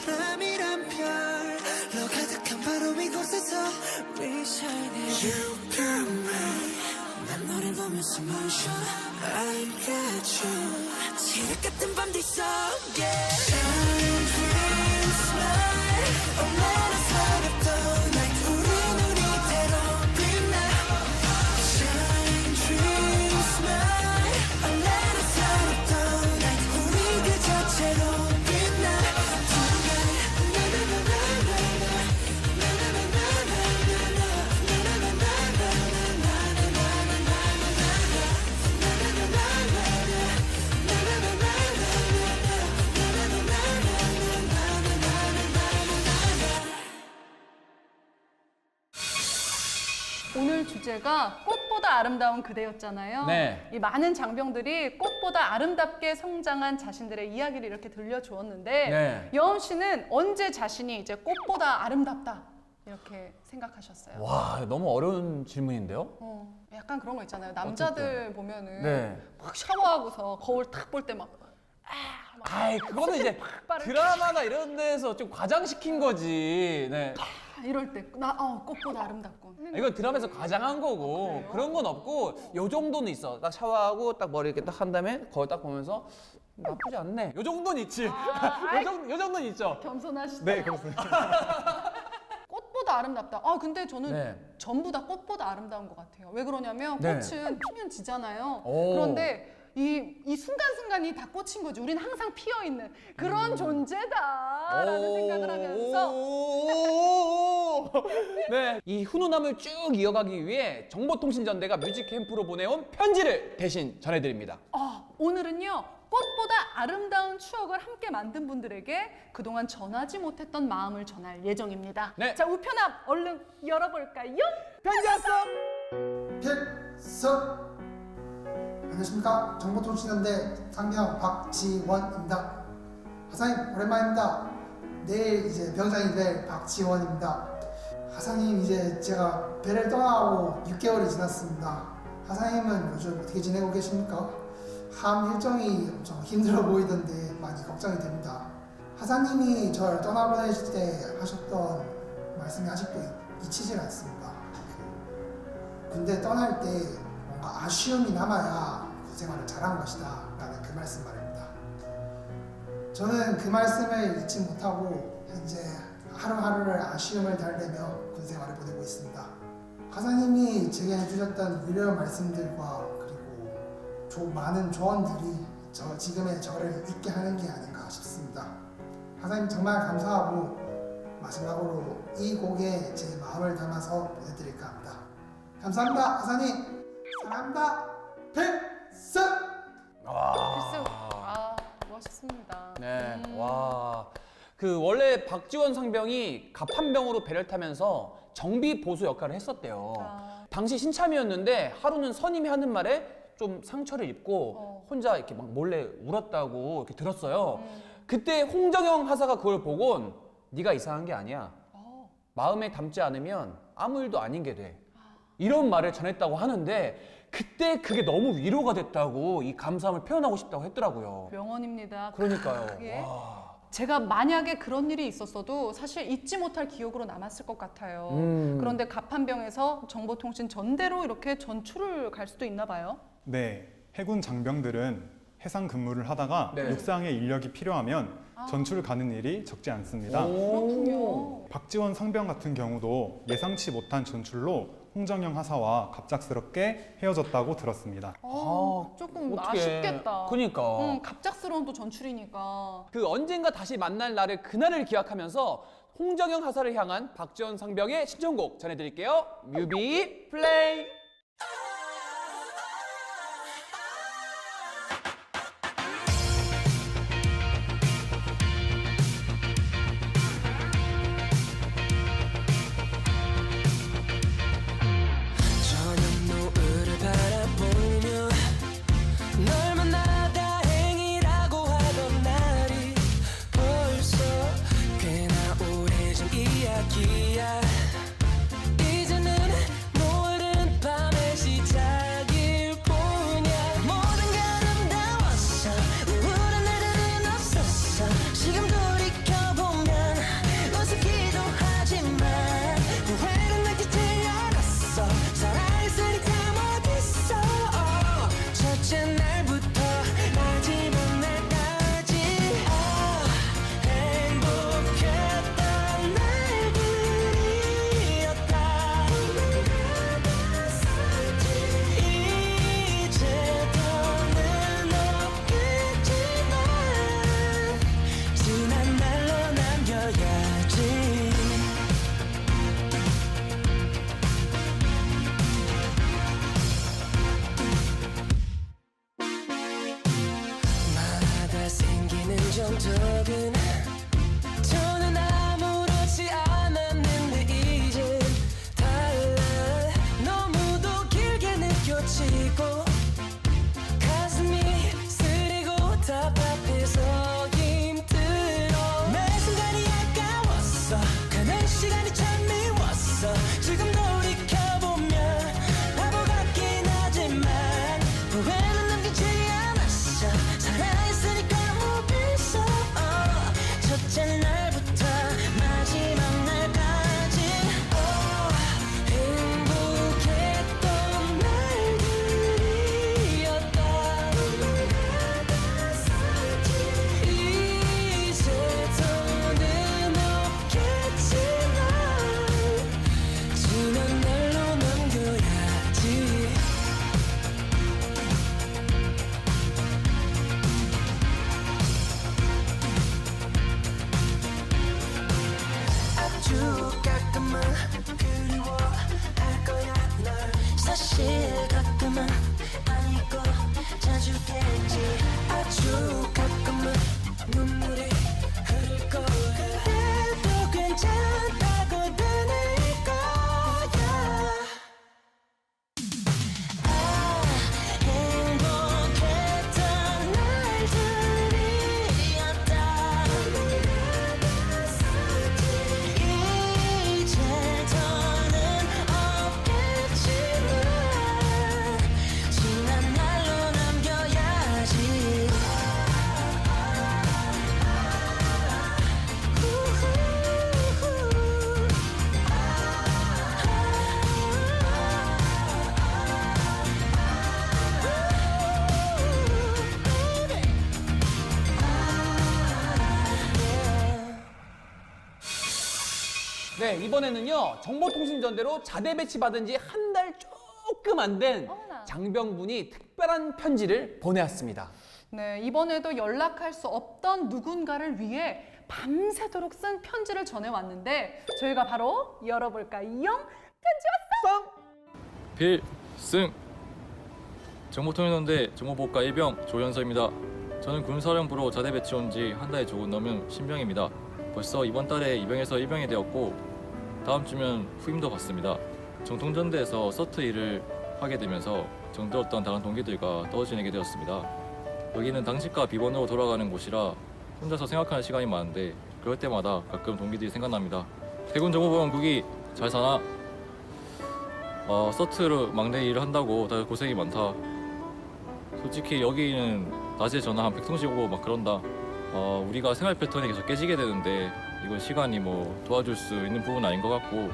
사람이란 별로 가득한 바로 이곳에서 We shining You got me 난 너를 보면서 숨을 쉬어 I got you 지륵 같은 밤들 속에 Shine, dream, smile Oh let us light up the night 주제가 꽃보다 아름다운 그대였잖아요. 네. 이 많은 장병들이 꽃보다 아름답게 성장한 자신들의 이야기를 이렇게 들려주었는데 네. 여음 씨는 언제 자신이 이제 꽃보다 아름답다 이렇게 생각하셨어요? 와, 너무 어려운 질문인데요? 약간 그런 거 있잖아요. 남자들 보면은 네. 막 샤워하고서 거울 탁 볼 때 막 아이, 그거는 이제 드라마나 이런 데서 좀 과장시킨 거지. 네. 이럴 때 꽃보다 아름답군. 이건 드라마에서 과장한 거고 그런 건 없고 요 정도는 있어. 딱 샤워하고 딱 머리 이렇게 딱 한 다음에 거울 딱 보면서 나쁘지 않네. 요 정도는 있지. 요 정도는 있죠. 겸손하시다. 네, 그렇습니다. 꽃보다 아름답다. 근데 저는 네. 전부 다 꽃보다 아름다운 것 같아요. 왜 그러냐면 네. 꽃은 피면 지잖아요. 오. 그런데 이 순간순간이 다 꽃인 거지. 우리는 항상 피어 있는 그런 존재다라는 생각을 하면서 네, 이 훈훈함을 쭉 이어가기 위해 정보통신전대가 뮤직캠프로 보내온 편지를 대신 전해드립니다. 오늘은요 꽃보다 아름다운 추억을 함께 만든 분들에게 그동안 전하지 못했던 마음을 전할 예정입니다. 네. 자, 우편함 얼른 열어볼까요? 편지 왔어! 필석! 안녕하십니까. 정보통신연대 상병 박지원입니다. 하사님 오랜만입니다. 내일 이제 병장이 될 박지원입니다. 하사님, 이제 제가 배를 떠나고 6개월이 지났습니다. 하사님은 요즘 어떻게 지내고 계십니까? 함 일정이 엄청 힘들어 보이던데 많이 걱정이 됩니다. 하사님이 저를 떠나보내실 때 하셨던 말씀이 아직도 잊히질 않습니다. 군대 떠날 때 뭔가 아쉬움이 남아야 군 생활을 잘한 것이다 라는 그 말씀 말입니다. 저는 그 말씀을 잊지 못하고 현재 하루하루를 아쉬움을 달래며 군 생활을 보내고 있습니다. 하사님이 제게 해주셨던 위로의 말씀들과 그리고 많은 조언들이 지금의 저를 있게 하는 게 아닌가 싶습니다. 하사님 정말 감사하고 마지막으로 이 곡에 제 마음을 담아서 보내드릴까 합니다. 감사합니다. 하사님 사랑합니다. 필승! 필승. 멋있습니다. 네, 와. 원래 박지원 상병이 갑판병으로 배를 타면서 정비 보수 역할을 했었대요. 당시 신참이었는데 하루는 선임이 하는 말에 좀 상처를 입고 혼자 이렇게 막 몰래 울었다고 이렇게 들었어요. 그때 홍정영 하사가 그걸 보곤 네가 이상한 게 아니야. 마음에 담지 않으면 아무 일도 아닌 게 돼. 이런 말을 전했다고 하는데 그때 그게 너무 위로가 됐다고 이 감사함을 표현하고 싶다고 했더라고요. 명언입니다. 그러니까요. 그게 와. 제가 만약에 그런 일이 있었어도 사실 잊지 못할 기억으로 남았을 것 같아요. 그런데 갑판병에서 정보통신 전대로 이렇게 전출을 갈 수도 있나 봐요. 네, 해군 장병들은 해상 근무를 하다가 네. 육상의 인력이 필요하면 전출을 가는 일이 적지 않습니다. 그렇군요. 박지원 상병 같은 경우도 예상치 못한 전출로 홍정영 하사와 갑작스럽게 헤어졌다고 들었습니다. 조금 어떡해. 아쉽겠다. 그러니까. 갑작스러운 또 전출이니까. 그 언젠가 다시 만날 날을 그날을 기약하면서 홍정영 하사를 향한 박지원 상병의 신청곡 전해드릴게요. 뮤비 플레이. 저녁 노을을 바라보며 널 만나 다행이라고 하던 날이 벌써 꽤나 오래전 이야기야. 이제는 모든 밤의 시작일 뿐이야. 모든 게 아름다웠어. 우울한 날들은 없었어. 지금 돌이켜보면 어색기도 하지만 후회는 느끼지 않았어. 살아있으니까 어딨어. 첫째 날부터 마지막 날까지 행복했던 날들이었다. 이제 더는 없겠지만 지난 날로 남겨야지. 말하다 생기는 정적은 저는 아무렇지 않았는데 이젠 달라. 너무 네, 이번에는요 정보통신전대로 자대 배치 받은 지 한 달 조금 안 된 어머나. 장병분이 특별한 편지를 보내왔습니다. 네, 이번에도 연락할 수 없던 누군가를 위해 밤새도록 쓴 편지를 전해왔는데 저희가 바로 열어볼까요? 편지 왔어! 필승 정보통신원대 정보보호과 1병 조현서입니다. 저는 군사령부로 자대 배치 온 지 한 달이 조금 넘은 신병입니다. 벌써 이번 달에 2병에서 1병이 되었고 다음 주면 후임도 받습니다. 정통전대에서 서트 일을 하게 되면서 정들었던 다른 동기들과 떨어지내게 되었습니다. 여기는 당직과 비번으로 돌아가는 곳이라 혼자서 생각하는 시간이 많은데 그럴 때마다 가끔 동기들이 생각납니다. 해군 정보보안국이 잘 사나? 서트로 막내 일을 한다고 다들 고생이 많다. 솔직히 여기는 낮에 전화 한 100통씩 오고 막 그런다. 우리가 생활 패턴이 계속 깨지게 되는데 이건 시간이 뭐 도와줄 수 있는 부분은 아닌 것 같고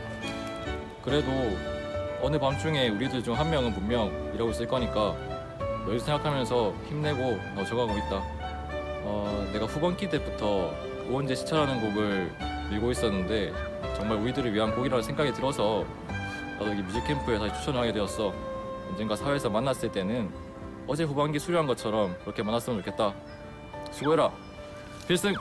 그래도 어느 밤중에 우리들 중 한 명은 분명 일하고 있을 거니까 너희 생각하면서 힘내고 적어가고 있다. 내가 후반기 때부터 오은재 시차라는 곡을 밀고 있었는데 정말 우리들을 위한 곡이라는 생각이 들어서 나도 이 뮤직캠프에 다시 추천을 하게 되었어. 언젠가 사회에서 만났을 때는 어제 후반기 수료한 것처럼 그렇게 만났으면 좋겠다. 수고해라. 필승!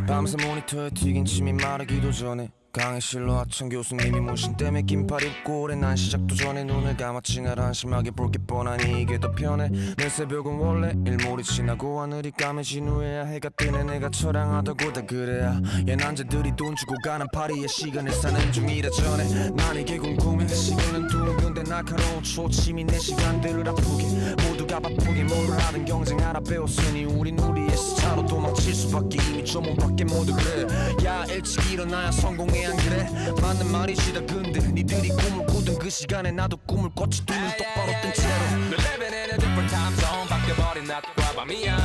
밤새 모니터에 튀긴 침이 마르기도 전에 강의실로 하천 교수님이 모신 때문에 긴팔 입고 오래 난 시작도 전에 눈을 감았지 날 한심하게 볼 게 뻔하니 이게 더 편해 내 새벽은 원래 일몰이 지나고 하늘이 까매진 후에야 해가 뜨네 내가 처량하다고 다 그래야 얘 남자들이 돈 주고 가는 파리에 시간을 사는 중이라 전에 난 이게 궁금해 시계는 둥근데 날카로운 초침이 내 시간들을 아프게 모두가 바쁘게 뭐를 하든 경쟁하라 배웠으니 우린 우리의 스타로 도망칠 수밖에 이미 저 몸 밖에 모두 그래 야 일찍 일어나야 성공해 안 그래 맞는 말이지 다 근데 니들이 꿈을 꾸던 그 시간에 나도 꿈을 꿨지 두 눈 똑바로 뜬 채로 We're living in a different time zone 바뀌어버린 낮과 밤이야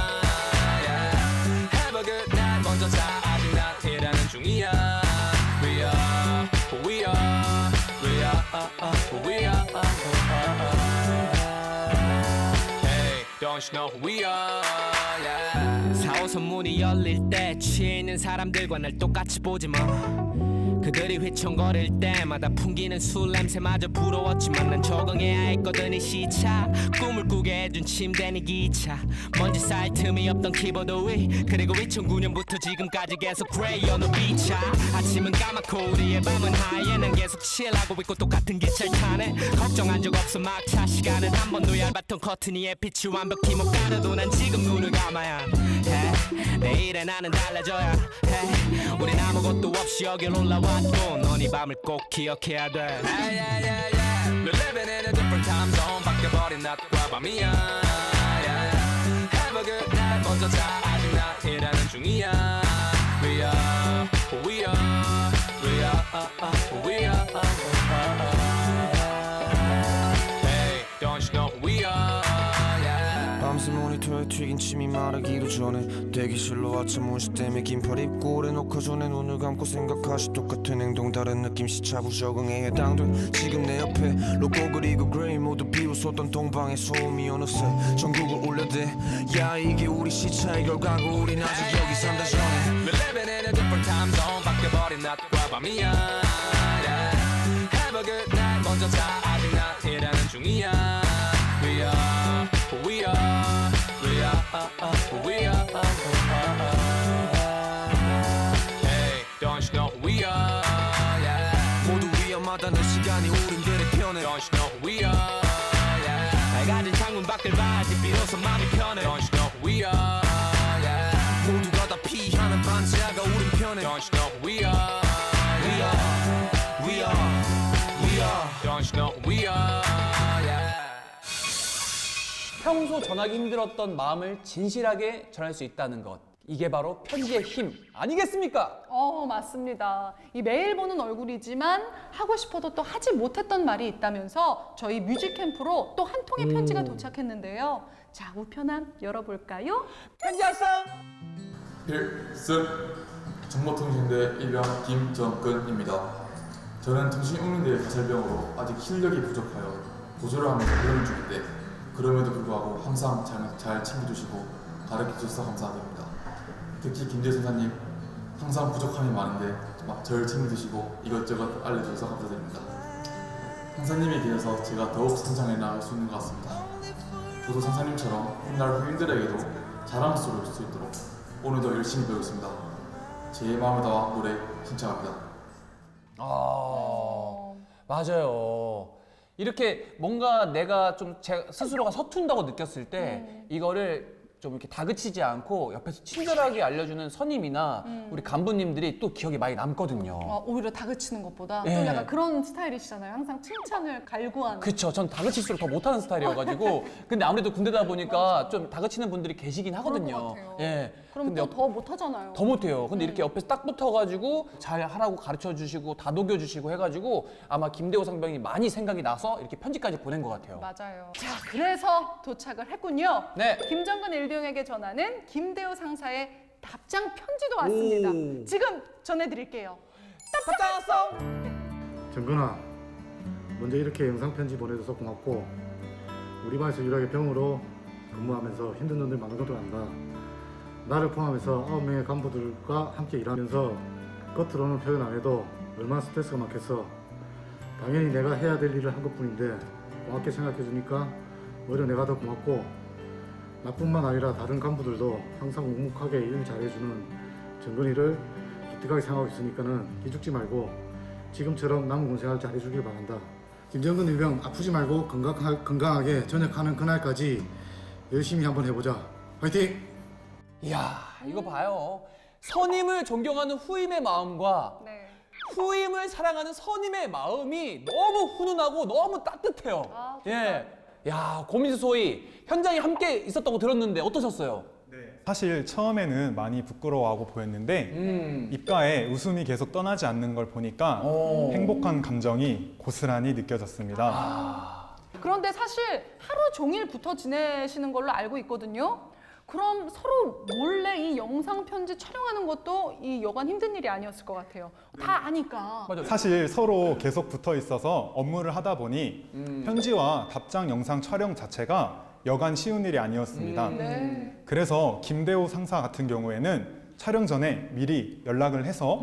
Have a good night 먼저 자 아직 나 일하는 중이야 We are who we are We are who we are Hey don't you know who we are 4호선 문이 열릴 때 취해 있는 사람들과 날 똑같이 보지 마 그들이 휘청거릴 때마다 풍기는 술 냄새마저 부러웠지만 난 적응해야 했거든 이 시차 꿈을 꾸게 해준 침대니 기차 먼지 쌓일 틈이 없던 키보드 위 그리고 2009년부터 지금까지 계속 그레이 어느 비차 아침은 까맣고 우리의 밤은 하얘 난 계속 칠하고 있고 똑같은 기차를 타네 걱정한 적 없어 막차 시간은 한 번도 얇았던 커튼 위에 빛이 완벽히 못 가려도 난 지금 눈을 감아야 해 내일의 나는 달라져야 해 우린 아무것도 없이 여길 올라왔고 넌 이 밤을 꼭 기억해야 돼 We're living in a different time zone 바뀌어버린 낮과 밤이야 Have a good night 먼저 자 아직 나 일하는 중이야 We are who we are We are who we are Hey don't you know who we are 밤새 모니터에 튀긴 침이 마르기도 전에 대기실로 아침 문시 때문에 긴팔 입고 오래 녹화 전에 눈을 감고 생각하시 똑같은 행동 다른 느낌 시차부 적응에 해당돼 지금 내 옆에 로고 그리고 그레이 모두 비웃었던 동방의 소음이 어느새 전국을 울려대 야 이게 우리 시차의 결과고 우린 아직 여기 산다 전에 We're living in a different time zone 바뀌어버린 낮과 밤이야 Have a good night 먼저 자 아직 나 일하는 중이야 We are who we are We are who we are Hey don't you know who we are 모두 위험하다는 시간이 우린들의 편에 Don't you know who we are 밝아진 창문 밖을 봐야지 비로소 마음이 편해 Don't you know who we are 모두가 다 피하는 반지하가 우린 편에 Don't you know who we are We are We are We are Don't you know who we are 평소 전하기 힘들었던 마음을 진실하게 전할 수 있다는 것 이게 바로 편지의 힘 아니겠습니까? 맞습니다. 이 매일 보는 얼굴이지만 하고 싶어도 또 하지 못했던 말이 있다면서 저희 뮤직캠프로 또 한 통의 편지가 도착했는데요. 자, 우편함 열어볼까요? 편지 왔어! 필승 정보통신대 일병 김정근입니다. 저는 통신운명대 가설병으로 아직 실력이 부족하여 보조를 하면서 배우는 중인데 그럼에도 불구하고 항상 잘 챙겨주시고 가르쳐주셔서 감사드립니다. 특히 김재 선생님 항상 부족함이 많은데 막 절 챙겨주시고 이것저것 알려주셔서 감사드립니다. 선생님에 비해서 제가 더욱 성장해 나갈 수 있는 것 같습니다. 저도 선생님처럼 훗날 후임들에게도 자랑스러울 수 있도록 오늘도 열심히 배우겠습니다. 제 마음을 담아 노래 신청합니다. 맞아요. 이렇게 뭔가 내가 좀 제 스스로가 서툰다고 느꼈을 때 이거를 좀 이렇게 다그치지 않고 옆에서 친절하게 알려주는 선임이나 우리 간부님들이 또 기억에 많이 남거든요. 오히려 다그치는 것보다 예. 또 약간 그런 스타일이시잖아요. 항상 칭찬을 갈구하는. 그쵸. 전 다그칠수록 더 못하는 스타일이어가지고 근데 아무래도 군대다 보니까 좀 다그치는 분들이 계시긴 하거든요. 예. 그럼 또 더 못하잖아요. 더 못해요. 근데 이렇게 옆에서 딱 붙어가지고 잘 하라고 가르쳐주시고 다독여주시고 해가지고 아마 김대호 상병이 많이 생각이 나서 이렇게 편지까지 보낸 것 같아요. 맞아요. 자, 그래서 도착을 했군요. 네. 김정근 일병에게 전하는 김대호 상사의 답장 편지도 왔습니다. 지금 전해드릴게요. 답장 왔어? 정근아, 먼저 이렇게 영상 편지 보내줘서 고맙고 우리 반에서 유일하게 병으로 근무하면서 힘든 점들 많은 것도 안다. 나를 포함해서 9명의 간부들과 함께 일하면서 겉으로는 표현 안 해도 얼마나 스트레스가 많겠어. 당연히 내가 해야 될 일을 한 것뿐인데 고맙게 생각해주니까 오히려 내가 더 고맙고 나뿐만 아니라 다른 간부들도 항상 묵묵하게 일 잘해주는 정근이를 기특하게 생각하고 있으니까는 기죽지 말고 지금처럼 남은 군생활 잘해주길 바란다. 김정근 일병 아프지 말고 건강하게 전역하는 그날까지 열심히 한번 해보자. 화이팅! 이야, 이거 봐요. 선임을 존경하는 후임의 마음과 후임을 사랑하는 선임의 마음이 너무 훈훈하고 너무 따뜻해요. 예. 야, 고민수 소위 현장에 함께 있었다고 들었는데 어떠셨어요? 사실 처음에는 많이 부끄러워하고 보였는데 입가에 웃음이 계속 떠나지 않는 걸 보니까 행복한 감정이 고스란히 느껴졌습니다. 그런데 사실 하루 종일 붙어 지내시는 걸로 알고 있거든요. 그럼 서로 몰래 이 영상 편지 촬영하는 것도 이 여간 힘든 일이 아니었을 것 같아요. 다 아니까. 사실 서로 계속 붙어 있어서 업무를 하다 보니 편지와 답장 영상 촬영 자체가 여간 쉬운 일이 아니었습니다. 그래서 김대호 상사 같은 경우에는 촬영 전에 미리 연락을 해서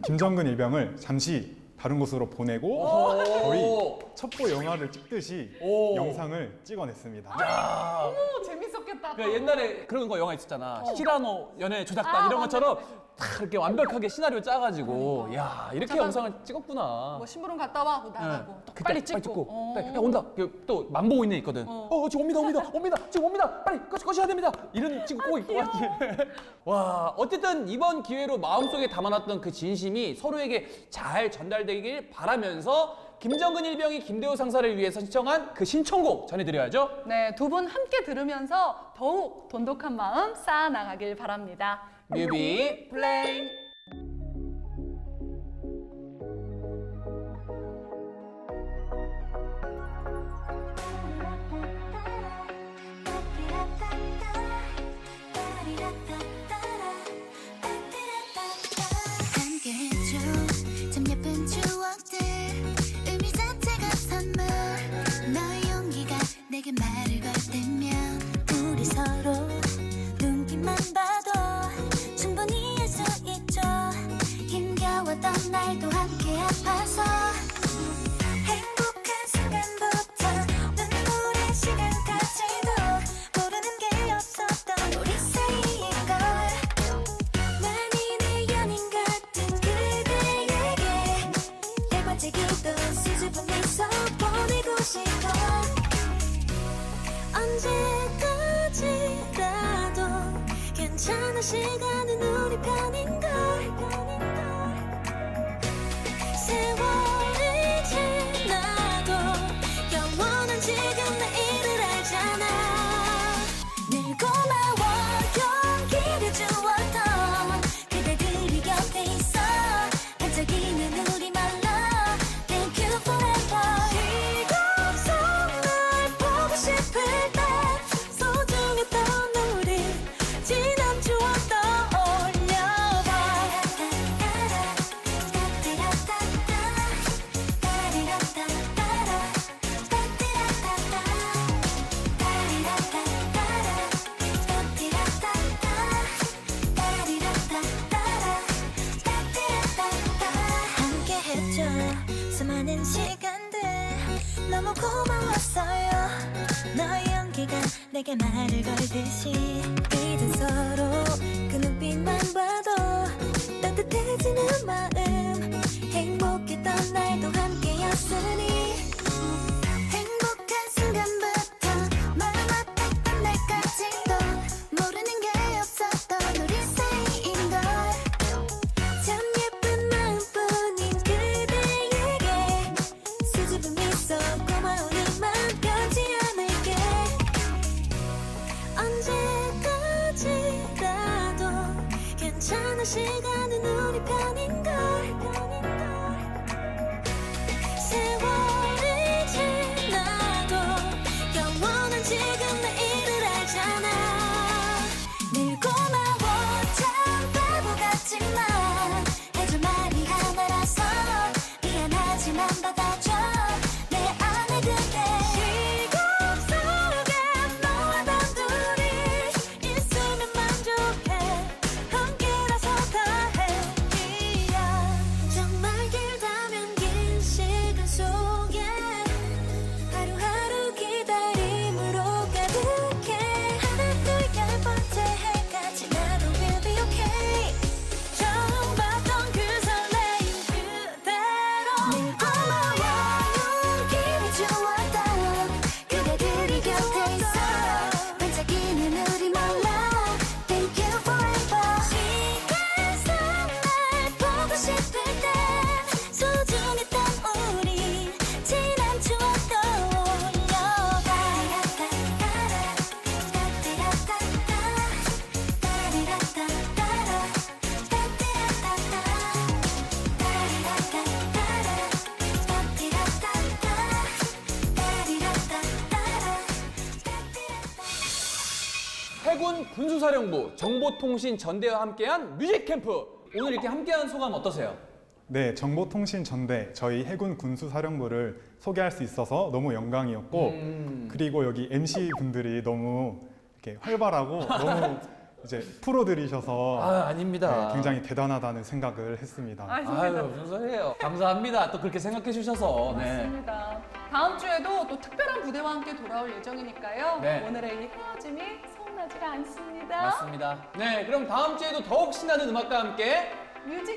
김정근 일병을 잠시 다른 곳으로 보내고 거의 첩보 영화를 찍듯이 영상을 찍어냈습니다. 어머, 재밌었겠다. 그 옛날에 그런 거 영화 있었잖아. 시라노 연애 조작단 이런 것처럼 딱 이렇게 완벽하게 시나리오 짜가지고 야 이렇게 잠깐, 영상을 찍었구나. 뭐 심부름 갔다 와 하고 나가고 또 빨리 찍고. 야 온다. 또 만보고 있는 애 있거든. 지금 옵니다. 지금 옵니다. 빨리 꺼셔야 됩니다. 이런 지금 꼭 있고 같지. 와 어쨌든 이번 기회로 마음속에 담아놨던 그 진심이 서로에게 잘 전달되길 바라면서 김정근 일병이 김대호 상사를 위해서 신청한 그 신청곡 전해드려야죠. 네, 두 분 함께 들으면서 더욱 돈독한 마음 쌓아나가길 바랍니다. 뮤비 플레이. 함께해줘 참 예쁜 추억들 의미 자체가 선물 너의 용기가 내게 말을 걸 때면 우리 서로 눈빛만 봐도 충분히 할 수 있죠 힘겨웠던 날도 함께 아파서 행복한 순간부터 눈물의 시간까지도 모르는 게 없었던 우리 사이인 걸 많이 내 연인 같은 그대에게 대관제기도 수줍은 미소 보내고 싶어 언제까지라도 괜찮은 시간은 우리 편인걸 세월이 지나도 영원한 지금 내일을 알잖아 늘 고마워 용기를 주었던 그대들이 곁에 있어 반짝이는 우리 말로 Thank you forever 이곳서 날 보고 싶을 때 소중했던 우리 지난 추억 떠올려봐 시간들 너무 고마웠어요. 너의 용기가 내게 말을 걸듯이 이젠 서로 그 눈빛만 봐도 따뜻해지는 마음. 행복했던 날도 함께였으니 행복한 순간부터 마음 아팠던 날까지도 모르는 게 없었던 우리 사이인걸. 참 예쁜 마음뿐인 그대에게 수줍은 미소 고마운 이만 변치 않을게. 언제까지라도 괜찮은 시간은 우리 편인걸. 세월이 지나도 영원한 지금 내일을 알잖아. 늘 고마워 참 바보 같지만 해줄 말이 하나라서 미안하지만 받아줘 내 안에 그대. 시간 속에 너와 단둘이 있으면 만족해. 함께라서 다행이야. 정말 길다면 긴 시간 속에 하루하루 기다림으로 가득해. 하나 둘 열 번째 해가 지나도 we'll be okay. 처음 봤던 그 설레임 그대로. 늘 고마워 기분이 좋았던 그대들이 곁에 있어. 반짝이는 우리 몰라. Thank you forever. 시간 속날 보고 싶을 땐 소중했던 우리 지난 추억 떠올려봐. 해군 군수사령부 정보통신 전대와 함께한 뮤직 캠프. 오늘 이렇게 함께한 소감 어떠세요? 네, 정보통신 전대 저희 해군 군수사령부를 소개할 수 있어서 너무 영광이었고 그리고 여기 MC 분들이 너무 이렇게 활발하고 너무 이제 프로들이셔서 아닙니다. 네, 굉장히 대단하다는 생각을 했습니다. 아유, 무슨 소리예요. 감사합니다. 또 그렇게 생각해 주셔서. 네. 맞습니다. 다음 주에도 또 특별한 무대와 함께 돌아올 예정이니까요. 네. 오늘의 이 헤어짐이 서운하지가 않습니다. 맞습니다. 네, 그럼 다음 주에도 더욱 신나는 음악과 함께 뮤직